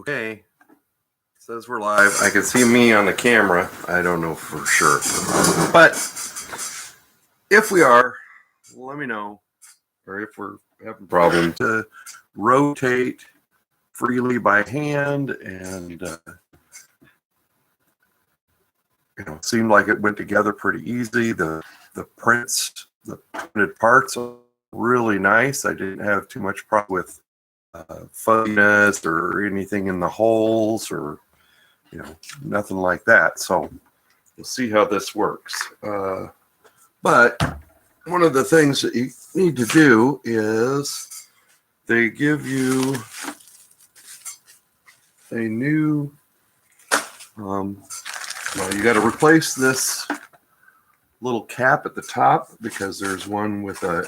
Okay, it says we're live. I can see me on the camera. I don't know for sure. But if we are, let me know. Or if we're having problems, to rotate freely by hand, and seemed like it went together pretty easy. The prints, the printed parts are really nice. I didn't have too much problem with fuzziness or anything in the holes, or nothing like that. So we'll see how this works. But one of the things that you need to do is they give you a new, well, you got to replace this little cap at the top because there's one with a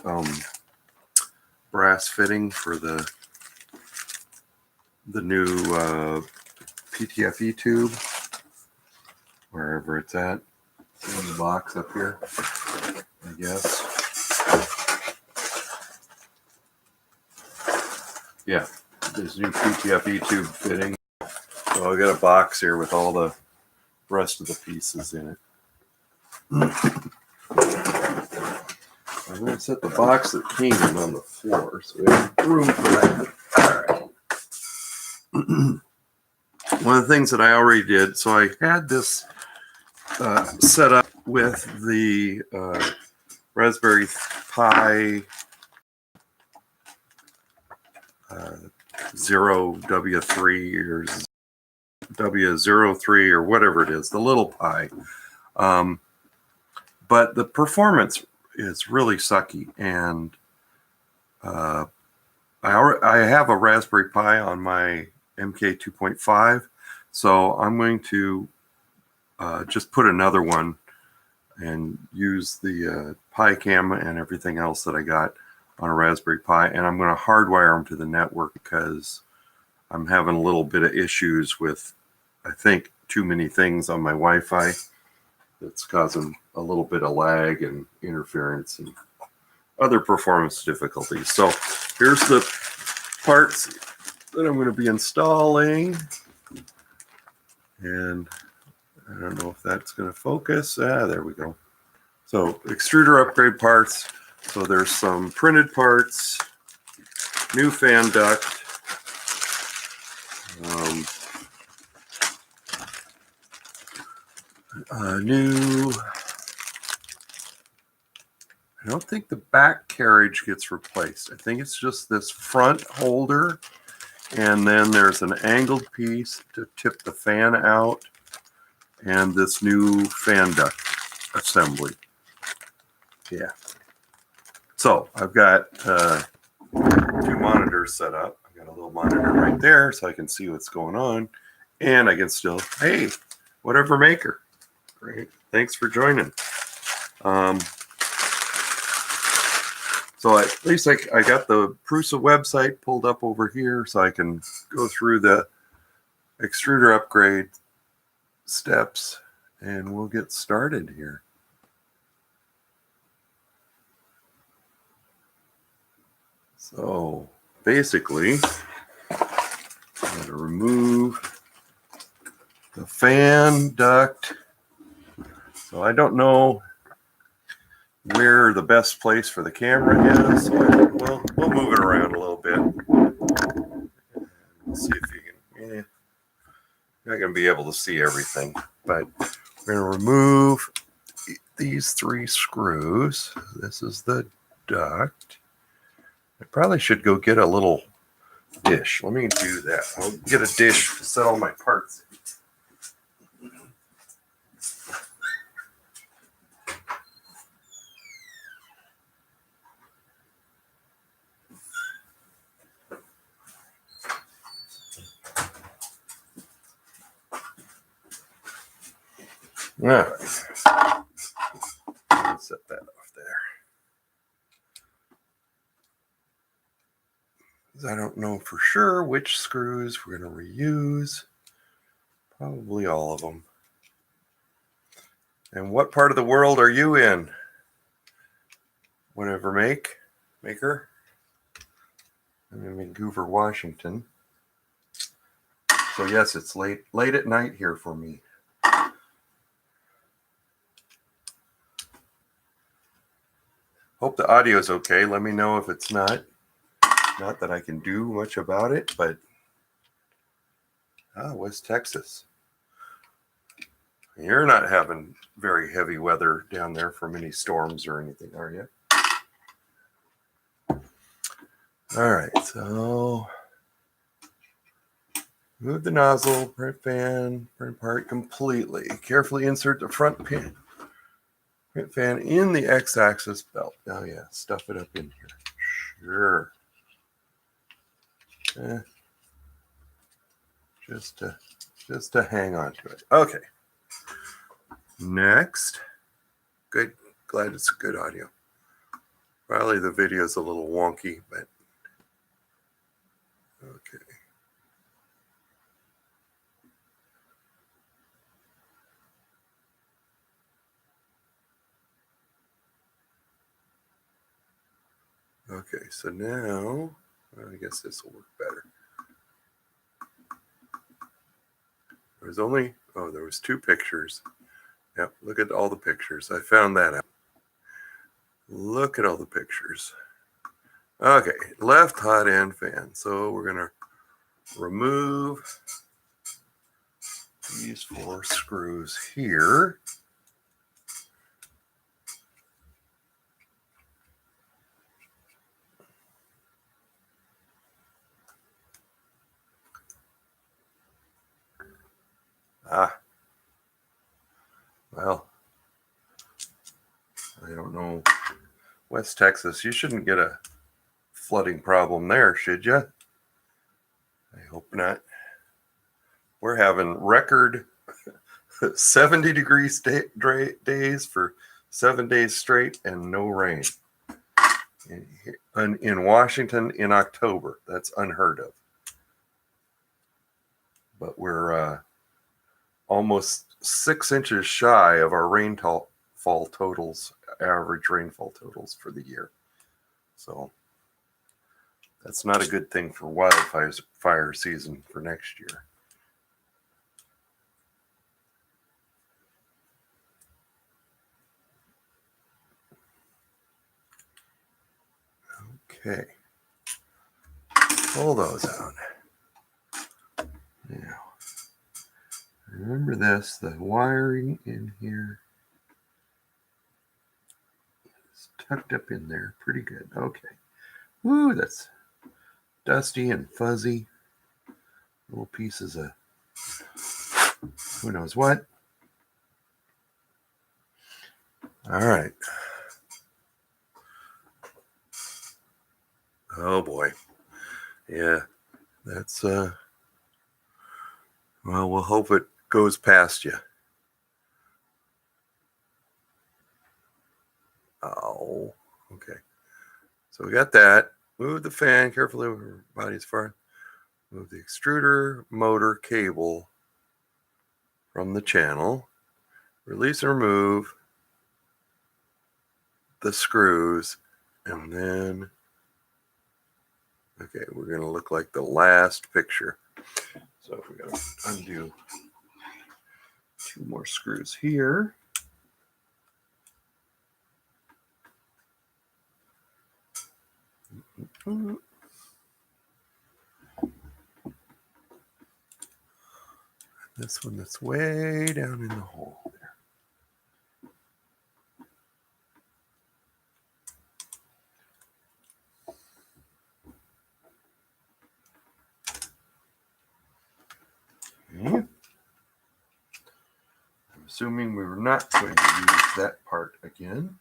brass fitting for the new PTFE tube, wherever it's at in the box up here, I guess. Yeah, this new PTFE tube fitting. So I got a box here with all the rest of the pieces in it. I'm going to set the box that came in on the floor so we have room for that. All right. One of the things that I already did, so I had this set up with the Raspberry Pi 0W3 or W03 or whatever it is, the little Pi. But the performance is really sucky, and I have a Raspberry Pi on my MK 2.5, so I'm going to just put another one and use the Pi cam and everything else that I got on a Raspberry Pi, and I'm going to hardwire them to the network because I'm having a little bit of issues with, I think, too many things on my Wi-Fi. That's causing a little bit of lag and interference and other performance difficulties. So here's the parts that I'm going to be installing. And I don't know if that's going to focus. There we go. So extruder upgrade parts. So there's some printed parts, new fan duct, new, I don't think the back carriage gets replaced. I think it's just this front holder, and then there's an angled piece to tip the fan out, and this new fan duct assembly. Yeah. So I've got 2 monitors set up. I've got a little monitor right there so I can see what's going on, and I can still, hey, whatever maker. Great. Thanks for joining. So at least I got the Prusa website pulled up over here so I can go through the extruder upgrade steps, and we'll get started here. So basically, I'm going to remove the fan duct. So I don't know where the best place for the camera is. So we'll move it around a little bit. Let's see if you can. You're not going to be able to see everything, but we're going to remove these 3 screws. This is the duct. I probably should go get a little dish. Let me do that. I'll get a dish to set all my parts in. All right. Set that off there. I don't know for sure which screws we're going to reuse. Probably all of them. And what part of the world are you in? Whatever maker? I'm in Vancouver, Washington. So yes, it's late at night here for me. Hope the audio is okay. Let me know if it's not. Not that I can do much about it, but West Texas. You're not having very heavy weather down there from any storms or anything, are you? All right, so move the nozzle, print fan, print part completely. Carefully insert the front print fan in the X-axis belt. Oh yeah, stuff it up in here. Sure. Just to hang on to it. Okay. Next. Good. Glad it's good audio. Probably the video is a little wonky, but okay. Okay, so now I guess this will work better. There was 2 pictures. Yep, look at all the pictures. I found that out. Look at all the pictures. Okay, left hot end fan. So we're going to remove these 4 screws here. Well, I don't know. West Texas, you shouldn't get a flooding problem there, should you? I hope not. We're having record 70-degree days for 7 days straight and no rain. In Washington in October. That's unheard of. But we're almost 6 inches shy of our rainfall totals, average rainfall totals for the year. So that's not a good thing for wildfire season for next year. Okay. Pull those out. Now, remember this, the wiring in here is tucked up in there pretty good. Okay. Ooh, that's dusty and fuzzy. Little pieces of who knows what. All right. Oh boy. Yeah, that's well, we'll hope it goes past you. Oh, okay. So we got that. Move the fan carefully over your body's far. Move the extruder motor cable from the channel. Release and remove the screws. And then, okay, we're going to look like the last picture. So we're going to undo 2 more screws here. This one that's way down in the hole there. Okay. I'm assuming we were not going to use that part again.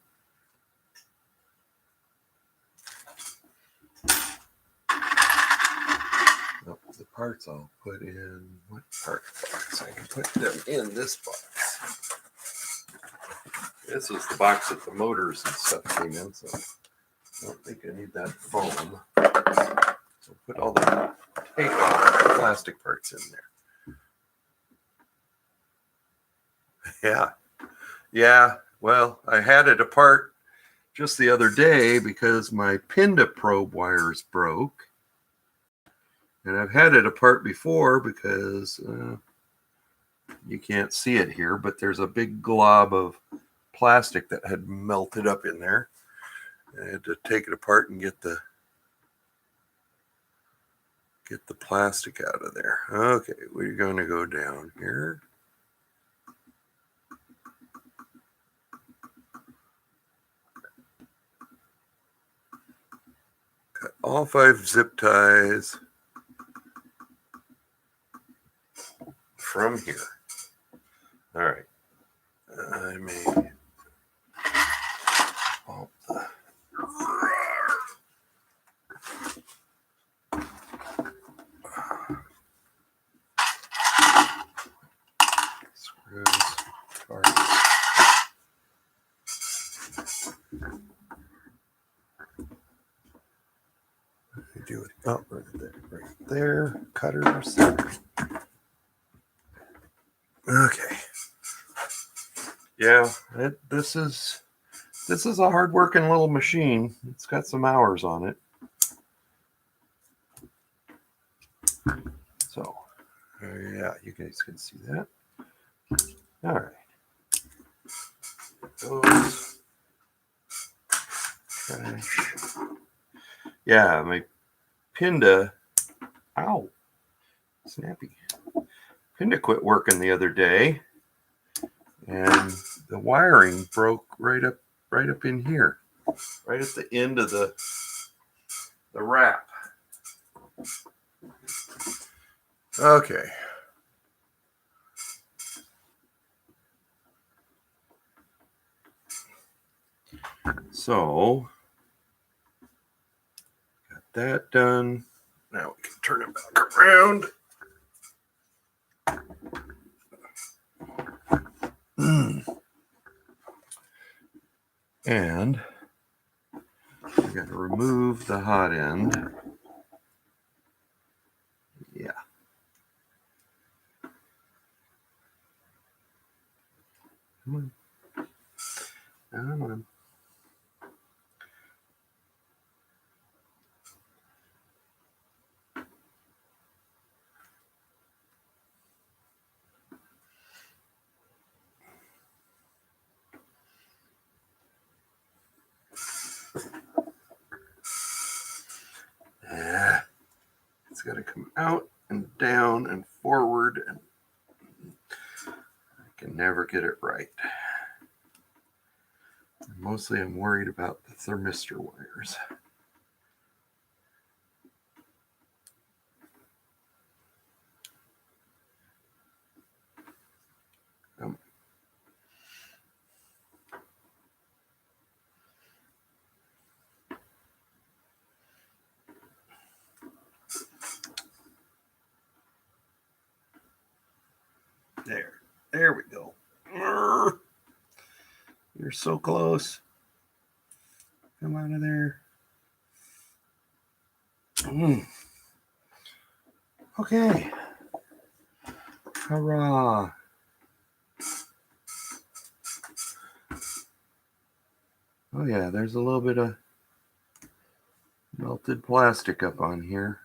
Nope, the parts I'll put in what part box? I can put them in this box. This is the box that the motors and stuff came in, so I don't think I need that foam. So put all the take off the plastic parts in there. Yeah. Well, I had it apart just the other day because my Pinda probe wires broke. And I've had it apart before because you can't see it here, but there's a big glob of plastic that had melted up in there. I had to take it apart and get the plastic out of there. Okay, we're going to go down here. Cut all 5 zip ties from here. All right. I may pop the screws apart. Do it up right there. Cutters. Okay. Yeah, this is a hard-working little machine. It's got some hours on it. So, yeah, you guys can see that. All right. Those. Trash. Yeah, my Pinda. Ow. Snappy. Pinda quit working the other day, and the wiring broke right up in here, right at the end of the wrap. Okay. So, got that done. Now we can turn it back around. And we got to remove the hot end. Yeah. Come on. Come on. Yeah. It's got to come out and down and forward, and I can never get it right. Mostly I'm worried about the thermistor wires. There we go. You're so close. Come out of there. Okay. Hurrah. Oh yeah, there's a little bit of melted plastic up on here.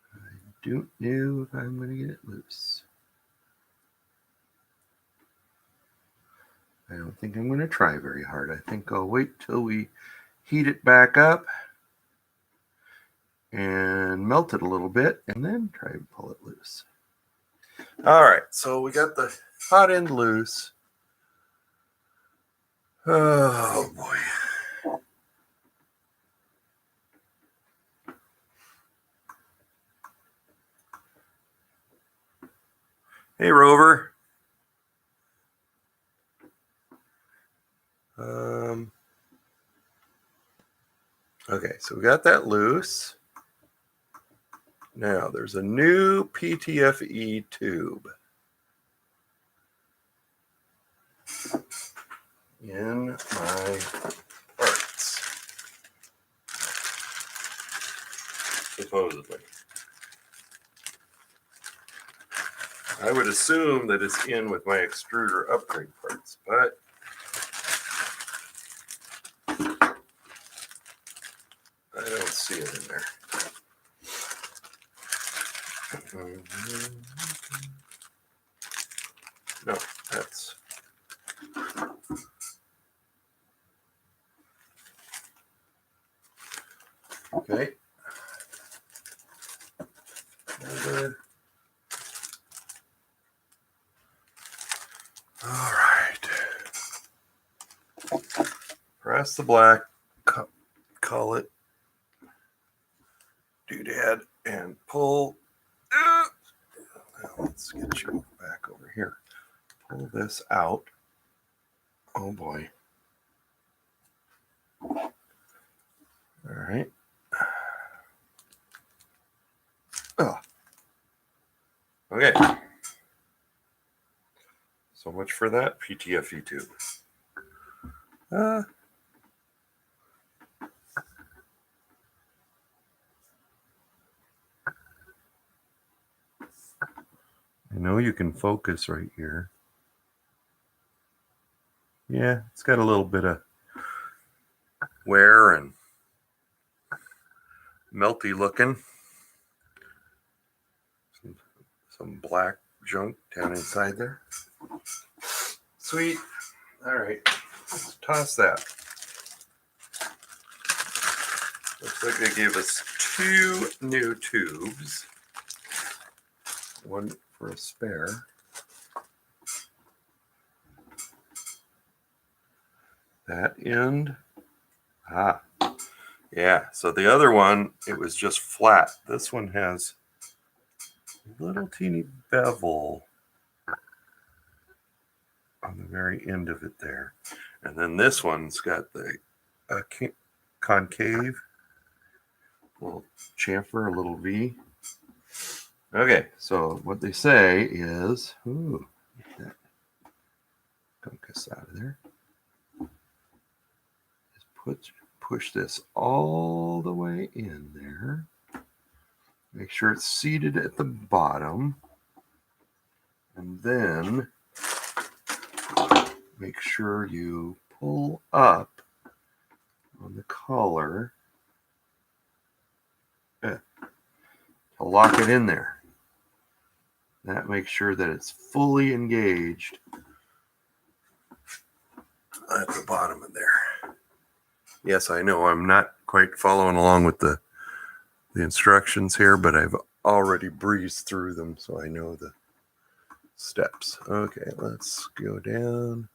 I don't know if I'm going to get it loose. I don't think I'm going to try very hard. I think I'll wait till we heat it back up and melt it a little bit and then try and pull it loose. All right, so we got the hot end loose. Oh boy. Hey, Rover. Okay, so we got that loose. Now there's a new PTFE tube in my parts, supposedly. I would assume that it's in with my extruder upgrade parts, but see it in there. No, that's okay. All right. Press the black, call it doodad, and pull. Now let's get you back over here. Pull this out. Oh boy. All right. Oh. Okay. So much for that PTFE tube. I know you can focus right here. Yeah, it's got a little bit of wear and melty looking. Some black junk down inside there. Sweet. All right. Let's toss that. Looks like they gave us 2 new tubes. One for a spare. That end. Yeah, so the other one, it was just flat. This one has a little teeny bevel on the very end of it there. And then this one's got the concave, little chamfer, a little V. Okay, so what they say is, ooh, get that gunkus out of there. Just push this all the way in there. Make sure it's seated at the bottom. And then make sure you pull up on the collar to lock it in there. That makes sure that it's fully engaged at the bottom of there. Yes, I know I'm not quite following along with the instructions here, but I've already breezed through them, so I know the steps. Okay, let's go down.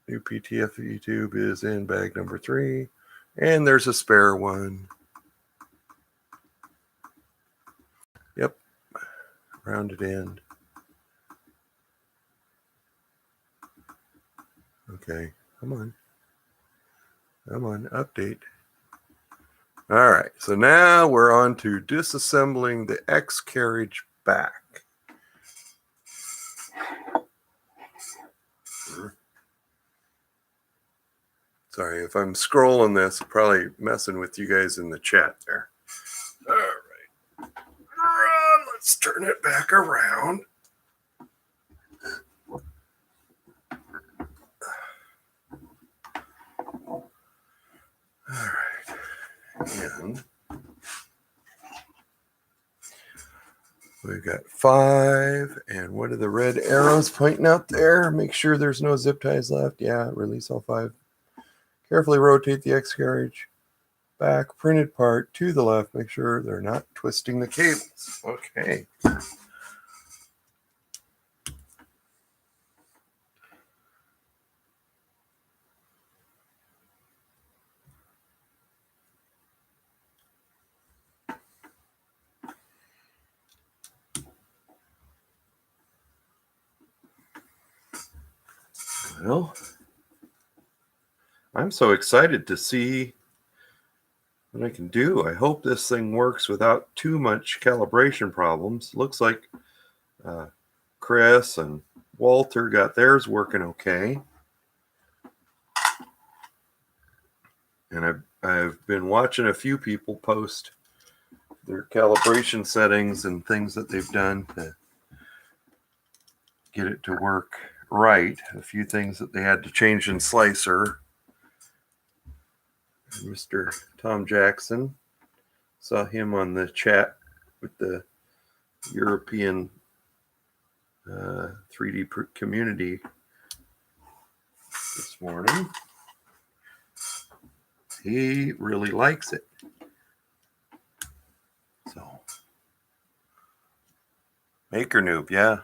New PTFE tube is in bag number 3, and there's a spare one. Yep, rounded end. Okay, come on, update. All right, so now we're on to disassembling the X carriage back. Sorry, if I'm scrolling this, I'm probably messing with you guys in the chat there. All right, let's turn it back around. All right, and we've got 5, and what are the red arrows pointing out there? Make sure there's no zip ties left. Yeah, release all 5. Carefully rotate the X carriage back, printed part to the left. Make sure they're not twisting the cables. Okay. Well, I'm so excited to see what I can do. I hope this thing works without too much calibration problems. Looks like Chris and Walter got theirs working okay. And I've been watching a few people post their calibration settings and things that they've done to get it to work right. A few things that they had to change in Slicer. Mr. Tom Jackson. Saw him on the chat with the European 3D community this morning. He really likes it. So, Maker Noob, yeah.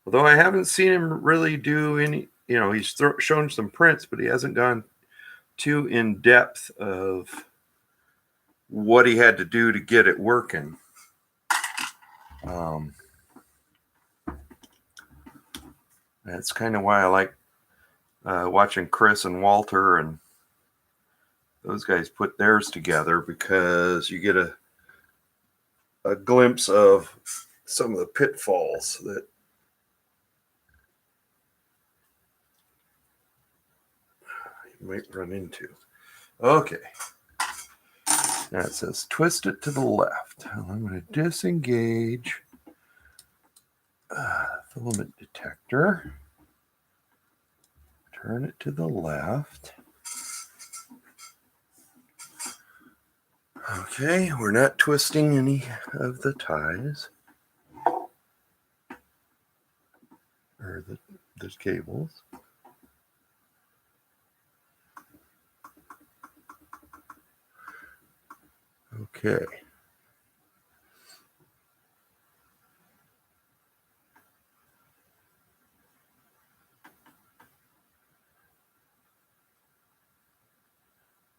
Although I haven't seen him really do any, he's shown some prints, but he hasn't gone too in depth of what he had to do to get it working. That's kind of why I like watching Chris and Walter and those guys put theirs together, because you get a glimpse of some of the pitfalls that you might run into. Okay. Now it says twist it to the left. I'm going to disengage filament detector. Turn it to the left. Okay, we're not twisting any of the ties or the cables. Okay.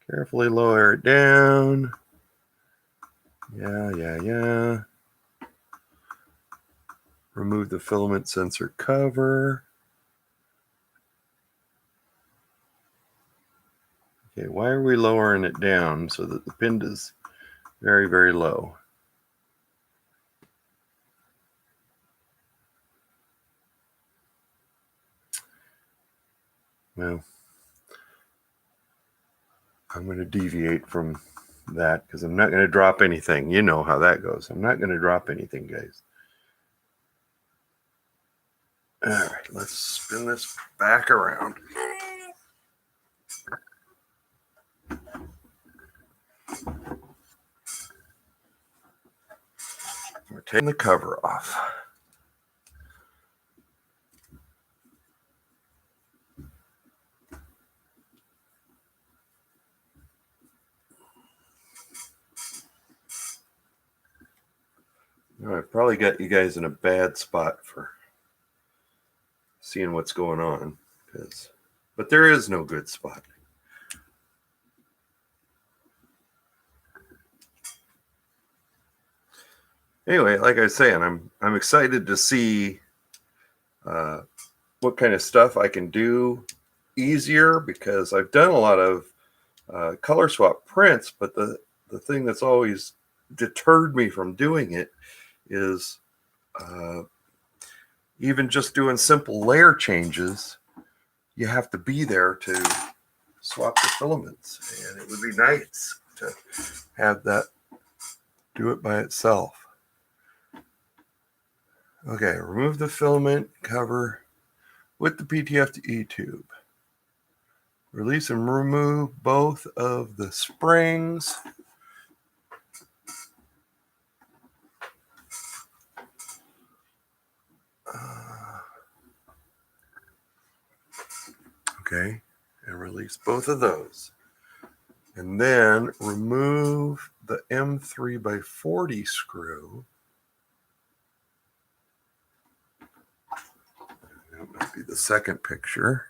Carefully lower it down. Yeah. Remove the filament sensor cover. Okay, why are we lowering it down so that the pin is very, very low? Well, I'm going to deviate from that because I'm not going to drop anything. You know how that goes. I'm not going to drop anything, guys. All right, let's spin this back around. We're taking the cover off. I probably got you guys in a bad spot for seeing what's going on, but there is no good spot. Anyway, like I was saying, I'm excited to see what kind of stuff I can do easier, because I've done a lot of color swap prints, but the thing that's always deterred me from doing it is even just doing simple layer changes. You have to be there to swap the filaments, and it would be nice to have that do it by itself. Okay, remove the filament cover with the PTFE tube. Release and remove both of the springs. Okay, and release both of those. And then remove the M3x40 screw. That might be the second picture.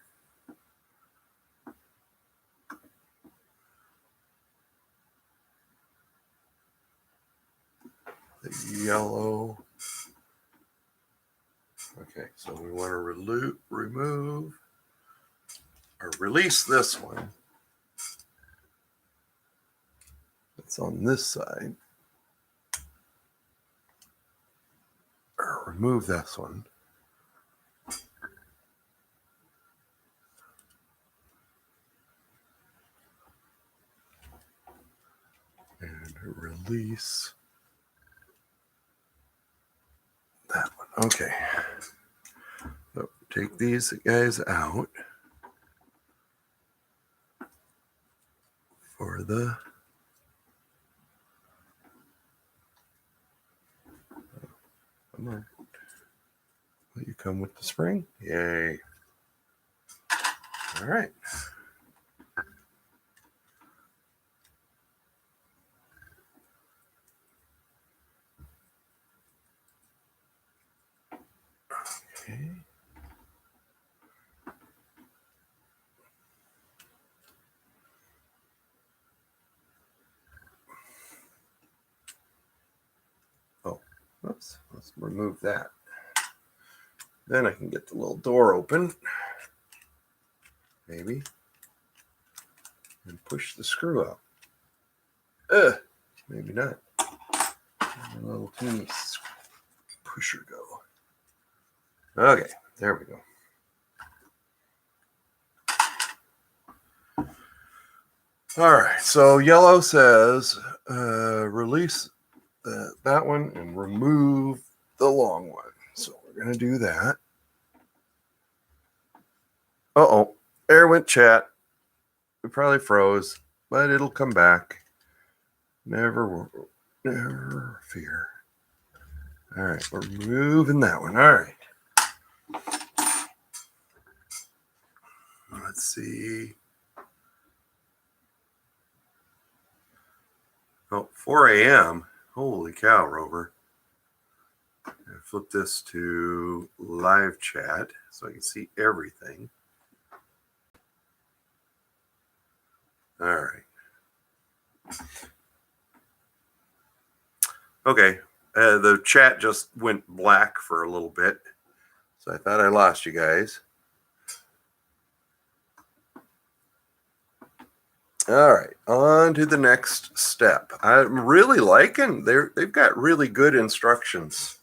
The yellow. Okay, so we want to remove or release this one. It's on this side. Or remove this one. And release that one. Okay. So take these guys out. for the come on. Will you come with the spring? Yay. All right. Okay. Oh, oops. Let's remove that. Then I can get the little door open, maybe, and push the screw out. Maybe not. A little teeny pusher go. Okay, there we go. All right, so yellow says release that one and remove the long one. So we're going to do that. Uh-oh, there went chat. It probably froze, but it'll come back. Never fear. All right, we're moving that one. All right. Let's see. Oh, 4 a.m. Holy cow, Rover. I flip this to live chat so I can see everything. All right. Okay. The chat just went black for a little bit. So I thought I lost you guys. All right. On to the next step. I'm really liking they've got really good instructions.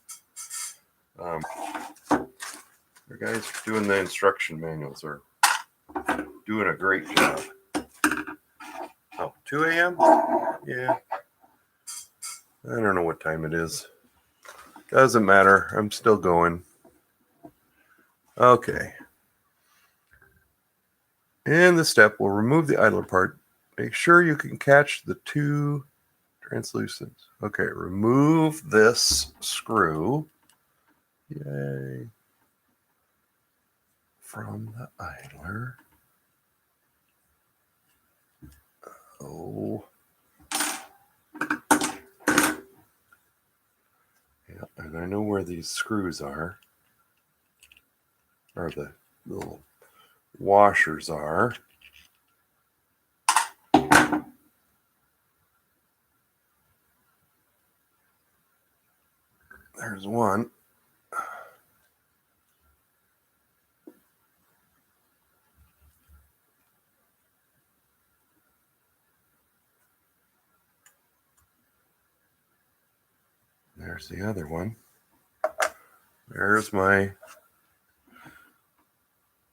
The guys doing the instruction manuals are doing a great job. Oh, 2 a.m.? Yeah. I don't know what time it is. Doesn't matter. I'm still going. Okay. In the step, we'll remove the idler part. Make sure you can catch the two translucents. Okay, remove this screw. Yay. From the idler. Oh. Yeah, and I know where these screws are. Or the little washers are. There's one. There's the other one. There's my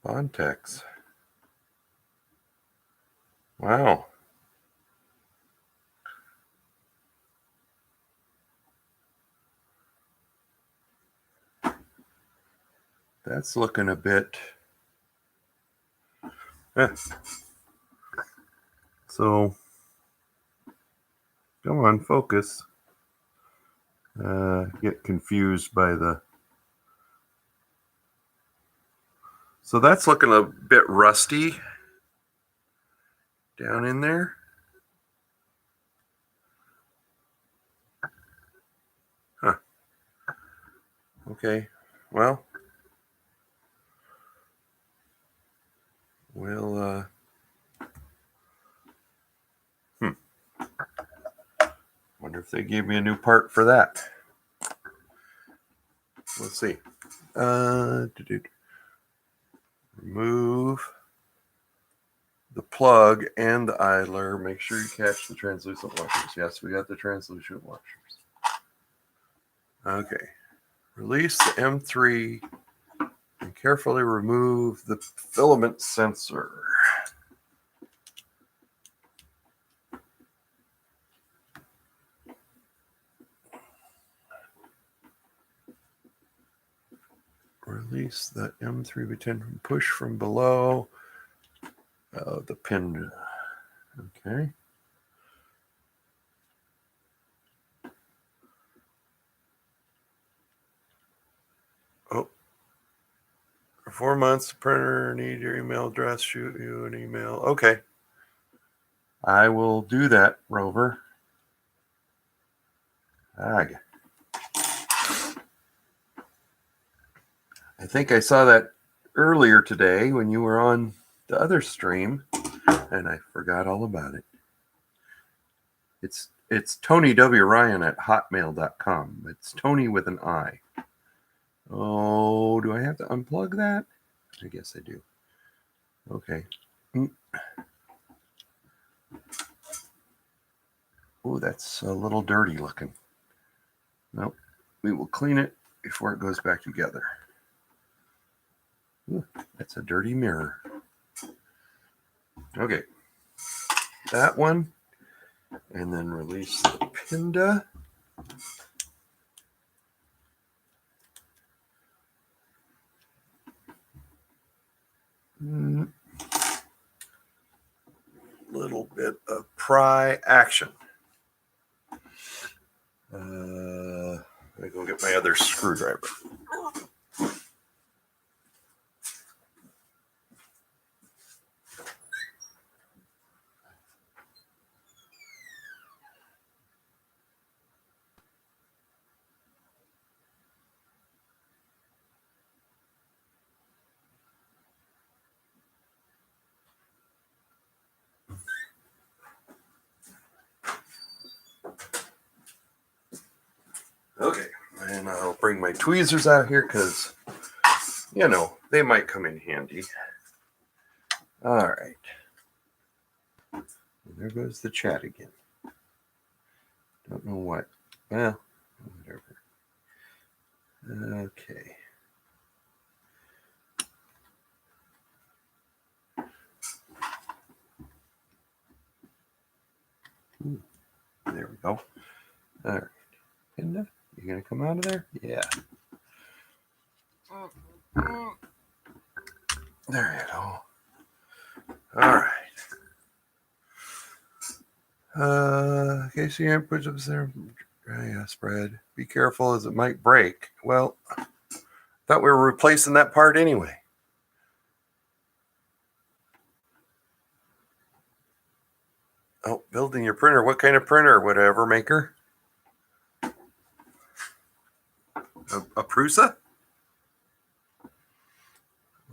Bontex. Wow. That's looking a bit. So, come on, focus. Get confused by the. So that's looking a bit rusty down in there. Huh. Okay. Well, we'll. Wonder if they gave me a new part for that. Let's see. Remove the plug and the idler. Make sure you catch the translucent washers. Yes, we got the translucent washers. Okay. Release the M3 and carefully remove the filament sensor. Release the M3 push from below the pin. Okay. 4 months, the printer need your email address, shoot you an email. Okay. I will do that, Rover. I think I saw that earlier today when you were on the other stream, and I forgot all about it. It's Tony W. Ryan at hotmail.com. It's Tony with an I. Oh, do I have to unplug that? I guess I do. Okay. Oh, that's a little dirty looking. Nope. We will clean it before it goes back together. Ooh, that's a dirty mirror. Okay. That one. And then release the Pinda. Little bit of pry action. Let me go get my other screwdriver. Okay, and I'll bring my tweezers out here because, you know, they might come in handy. All right. And there goes the chat again. Don't know what. Well, whatever. Okay. Ooh, there we go. All right. Pinda, you going to come out of there? Yeah. There you go. All right. Casey amp puts up there. Yeah, spread. Be careful as it might break. Well, I thought we were replacing that part anyway. Oh, building your printer. What kind of printer? Whatever maker? A Prusa?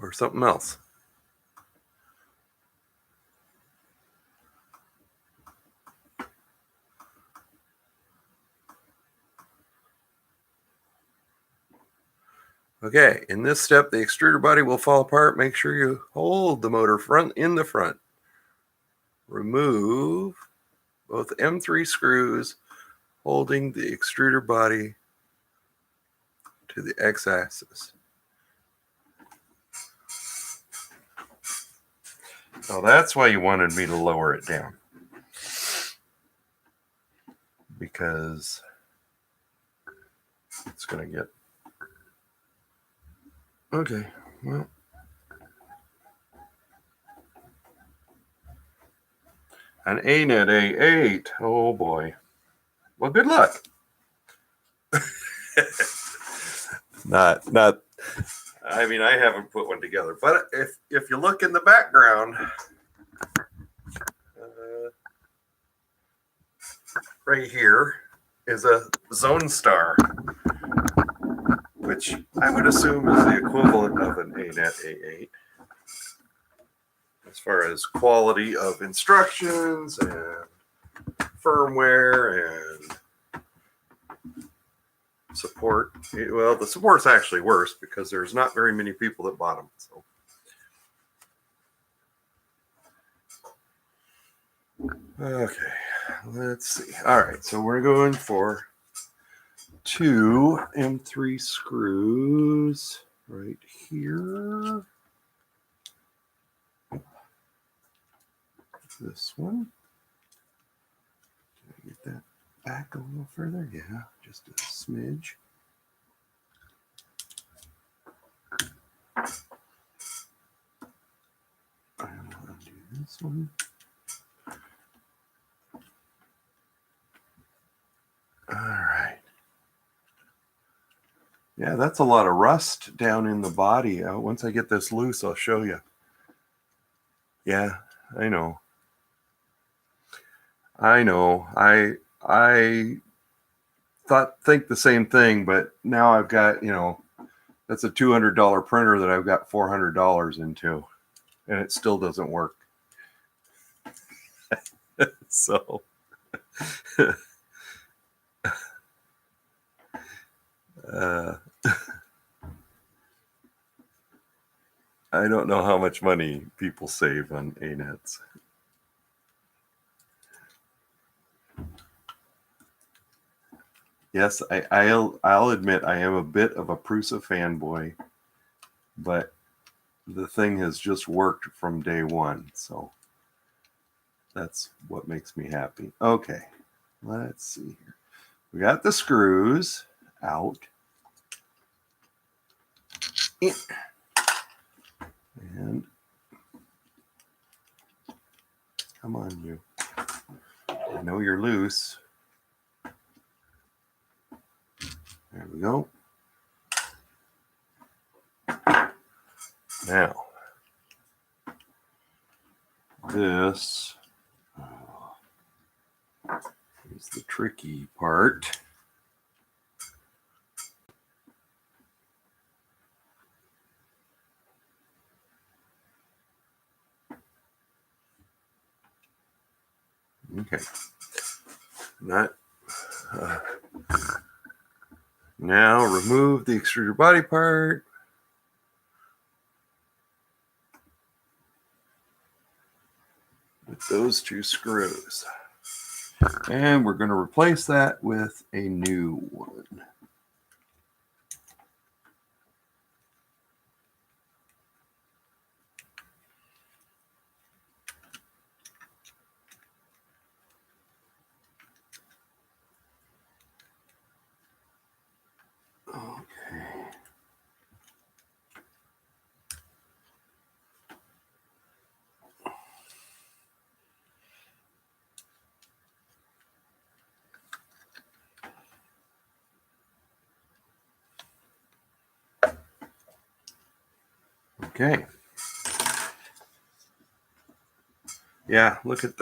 Or something else? Okay, in this step, the extruder body will fall apart. Make sure you hold the motor in the front. Remove both M3 screws holding the extruder body to the x-axis. Oh, that's why you wanted me to lower it down. Because it's going to get... Okay, well... An ANET A8. Oh, boy. Well, good luck. Not. I mean, I haven't put one together, but if you look in the background, right here is a Zone Star, which I would assume is the equivalent of an ANET A8 as far as quality of instructions and firmware and support. Well, the support's actually worse because there's not very many people that bought them. So. Okay, let's see. All right, so we're going for 2 M3 screws right here. This one. Can I get that back a little further? Yeah, just a smidge. And I'll undo this one. All right. Yeah, that's a lot of rust down in the body. Once I get this loose, I'll show you. Yeah, I know. I think the same thing, but now I've got, that's a $200 printer that I've got $400 into, and it still doesn't work. So I don't know how much money people save on ANETs. Yes, I'll admit I am a bit of a Prusa fanboy, but the thing has just worked from day one, so that's what makes me happy. Okay, let's see here. We got the screws out. And come on, you. I know you're loose. There we go. Now, this is the tricky part. Okay. Now remove the extruder body part. With those two screws. And we're going to replace that with a new one. Okay. Okay. Yeah, look at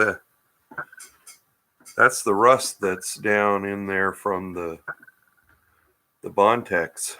that's the rust that's down in there from the Bontex.